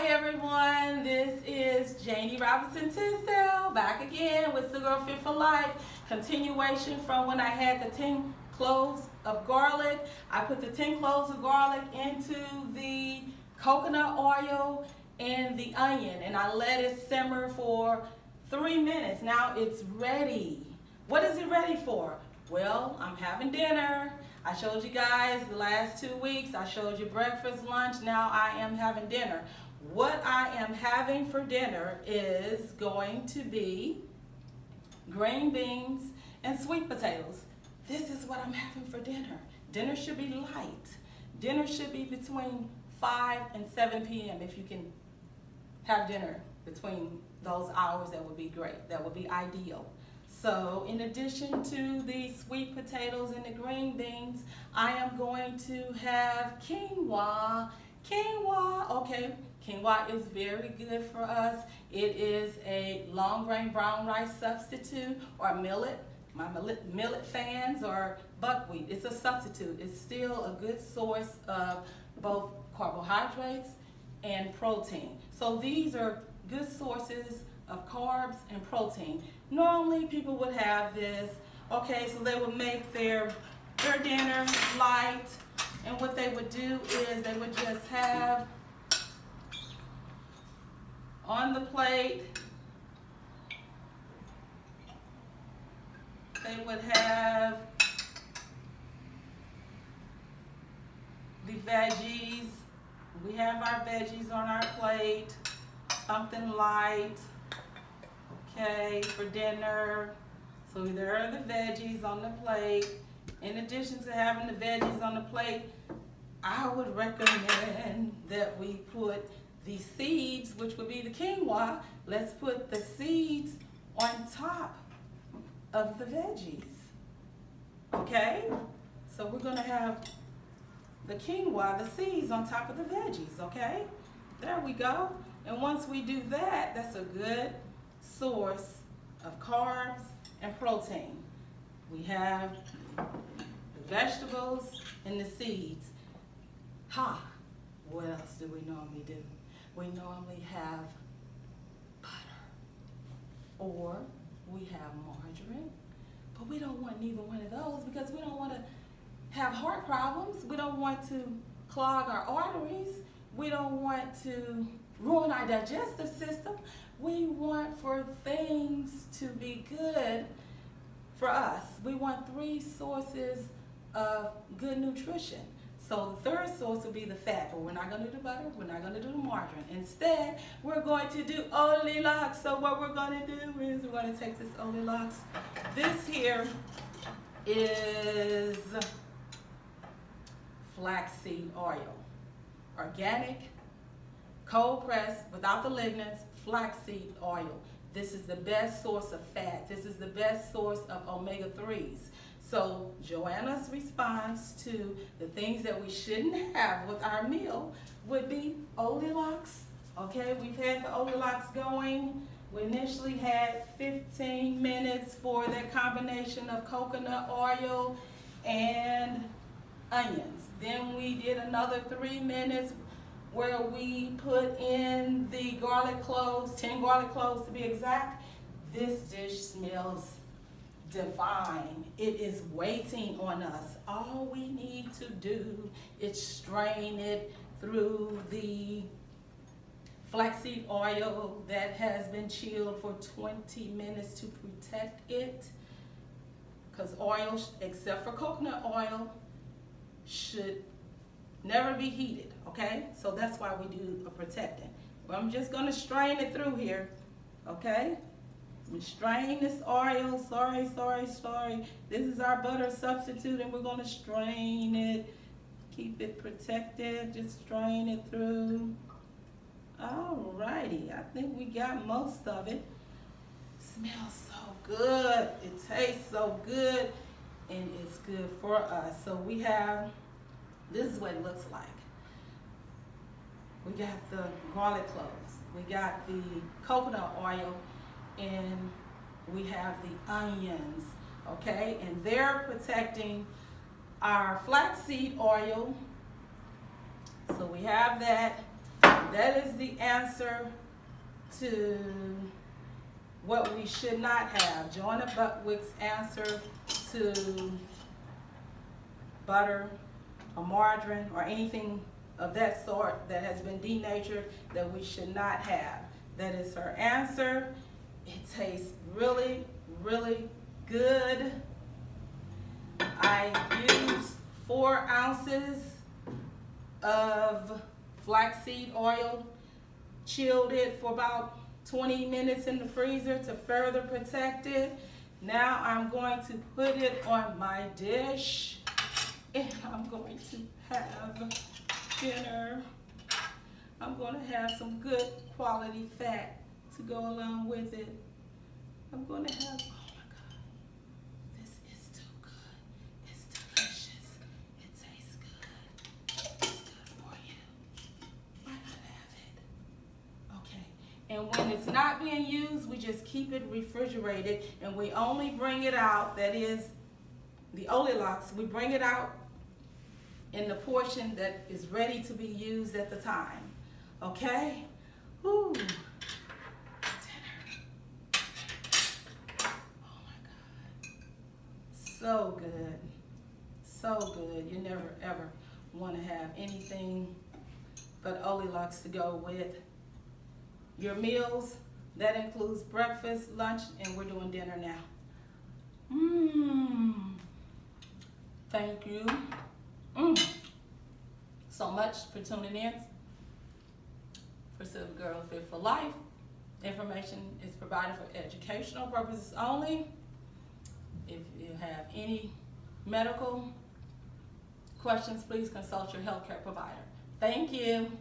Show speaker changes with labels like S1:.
S1: Hi everyone, this is Janie Robinson Tisdale back again with Cigar Fit for Life. Continuation from when I had the 10 cloves of garlic. I put the 10 cloves of garlic into the coconut oil and the onion, and I let it simmer for 3 minutes. Now it's ready. What is it ready for? Well, I'm having dinner. I showed you guys the last 2 weeks. I showed you breakfast, lunch. Now I am having dinner. What I am having for dinner is going to be green beans and sweet potatoes. This is what I'm having for dinner. Dinner should be light. Dinner should be between 5 and 7 p.m. If you can have dinner between those hours, that would be great. That would be ideal. So in addition to the sweet potatoes and the green beans, I am going to have quinoa. Quinoa, okay, quinoa is very good for us. It is a long grain brown rice substitute, or millet. My millet fans, or buckwheat. It's a substitute. It's still a good source of both carbohydrates and protein. So these are good sources of carbs and protein. Normally people would have this, okay, so they would make their dinner light, and what they would do is they would just have on the plate, they would have the veggies. We have our veggies on our plate, something light, okay, for dinner. So there are the veggies on the plate. In addition to having the veggies on the plate, I would recommend that we put the seeds, which would be the quinoa. Let's put the seeds on top of the veggies, okay? So we're gonna have the quinoa, the seeds on top of the veggies, okay? There we go. And once we do that, that's a good source of carbs and protein. We have the vegetables and the seeds. What else do we normally do? We normally have butter, or we have margarine, but we don't want neither one of those because we don't want to have heart problems. We don't want to clog our arteries. We don't want to ruin our digestive system. We want for things to be good for us. We want 3 sources of good nutrition. So the third source will be the fat, but we're not going to do butter, we're not going to do the margarine. Instead, we're going to do Oleolux. So what we're going to do is we're going to take this Oleolux. This here is flaxseed oil, organic, cold pressed, without the lignans, flaxseed oil. This is the best source of fat. This is the best source of omega-3s. So Joanna's response to the things that we shouldn't have with our meal would be Oleolux. Okay, we've had the Oleolux going. We initially had 15 minutes for that combination of coconut oil and onions. Then we did another 3 minutes where we put in the garlic cloves, 10 garlic cloves to be exact. This dish smells divine. It is waiting on us. All we need to do is strain it through the flaxseed oil that has been chilled for 20 minutes to protect it. Because oil, except for coconut oil, should never be heated, okay? So that's why we do a protectant. But I'm just gonna strain it through here, okay? We strain this oil, sorry. This is our butter substitute, and we're gonna strain it, keep it protected, just strain it through. Alrighty, I think we got most of it. Smells so good, it tastes so good, and it's good for us. So we have, this is what it looks like. We got the garlic cloves, we got the coconut oil, and we have the onions, okay? And they're protecting our flaxseed oil. So we have that. That is the answer to what we should not have. Joanna Buckwick's answer to butter or margarine or anything of that sort that has been denatured that we should not have. That is her answer. It tastes really, really good. I used 4 ounces of flaxseed oil, chilled it for about 20 minutes in the freezer to further protect it. Now I'm going to put it on my dish and I'm going to have dinner. I'm going to have some good quality fat to go along with it. I'm going to have, oh my God, this is too good. It's delicious. It tastes good. It's good for you. Why not have it? Okay. And when it's not being used, we just keep it refrigerated and we only bring it out, that is the Oleolux, we bring it out in the portion that is ready to be used at the time. Okay? Ooh. Dinner. Oh my God. So good. So good. You never ever want to have anything but Oleolux to go with your meals. That includes breakfast, lunch, and we're doing dinner now. Thank you so much for tuning in for Silver Girl Fit for Life. Information is provided for educational purposes only. If you have any medical questions, please consult your healthcare provider. Thank you.